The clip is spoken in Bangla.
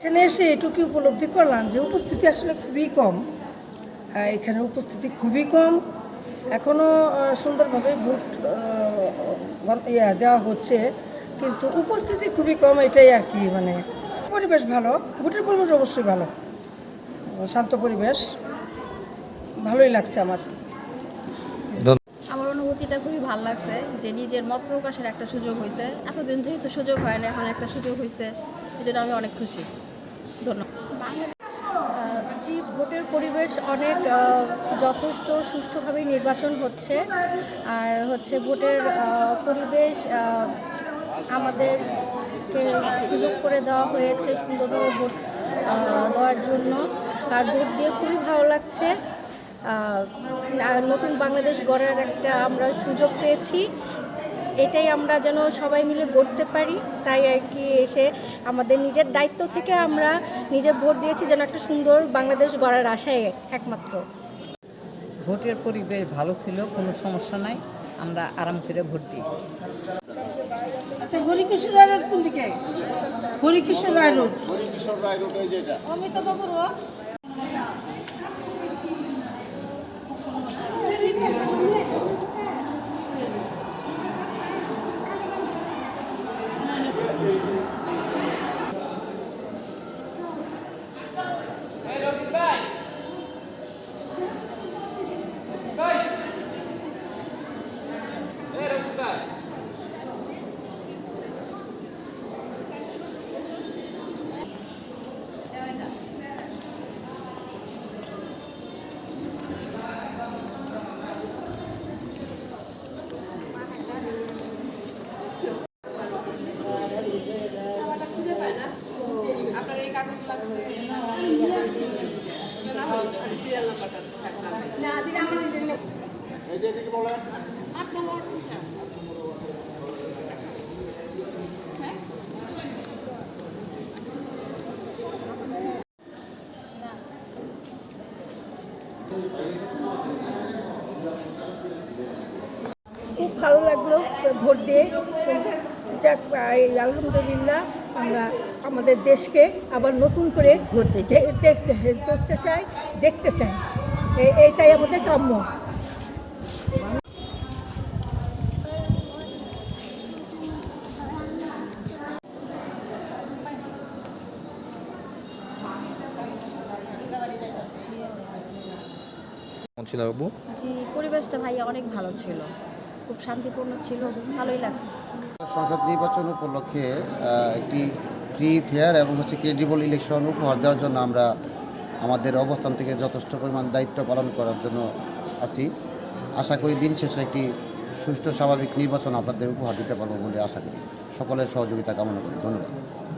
এখানে এসে এটুকু উপলব্ধি করলাম যে উপস্থিতি আসলে খুবই কম। এখানে উপস্থিতি খুবই কম। এখনও সুন্দরভাবে ভোট দেওয়া হচ্ছে, কিন্তু উপস্থিতি খুবই কম, এটাই আর কি। মানে পরিবেশ ভালো, ভোটের পরিবেশ অবশ্যই ভালো, শান্ত পরিবেশ, ভালোই লাগছে আমার। আমার অনুভূতিটা খুবই ভালো লাগছে যে নিজের মত প্রকাশের একটা সুযোগ হয়েছে। এতদিন যেহেতু সুযোগ হয় না, এখন একটা সুযোগ হয়েছে, এই জন্য আমি অনেক খুশি। ধন্যবাদ। জি, ভোটের পরিবেশ অনেক যথেষ্ট সুষ্ঠুভাবে নির্বাচন হচ্ছে। আর ভোটের পরিবেশ আমাদেরকে সুযোগ করে দেওয়া হয়েছে সুন্দরভাবে ভোট দেওয়ার জন্য। আর ভোট দিয়ে খুবই ভালো লাগছে। নতুন বাংলাদেশ গড়ার একটা আমরা সুযোগ পেয়েছি, এটাই আমরা যেন সবাই মিলে গড়তে পারি। তাই আর কি এসে আমাদের নিজের দায়িত্ব থেকে আমরা নিজে ভোট দিয়েছি যেন একটা সুন্দর বাংলাদেশ গড়ার আশায় একমাত্র। ভোটের পরিবেশ ভালো ছিল, কোনো সমস্যা নাই, আমরা আরাম করে ভোট দিয়েছি। আচ্ছা, হরিকিশোর রায় রোড কোন দিকে? হরিকিশোর রায় রোড। অমিতাভ খুব ভালো লাগলো ভোট দিয়ে। যাক, আলহামদুলিল্লাহ, আমরা আমাদের দেশকে আবার নতুন করে দেখতে চাই, এইটাই আমাদের কাম্য। জি, পরিবেশটা ভাইয়া অনেক ভালো ছিল, খুব শান্তিপূর্ণ ছিল, ভালোই লাগছে। সংসদ নির্বাচন উপলক্ষে একটি ফ্রি ফেয়ার এবং ক্রেডিবল ইলেকশন উপহার দেওয়ার জন্য আমরা আমাদের অবস্থান থেকে যথেষ্ট পরিমাণ দায়িত্ব পালন করার জন্য আছি। আশা করি দিন শেষে একটি সুষ্ঠু স্বাভাবিক নির্বাচন আপনাদের উপহার দিতে পারবো বলে আশা করি। সকলের সহযোগিতা কামনা করি। ধন্যবাদ।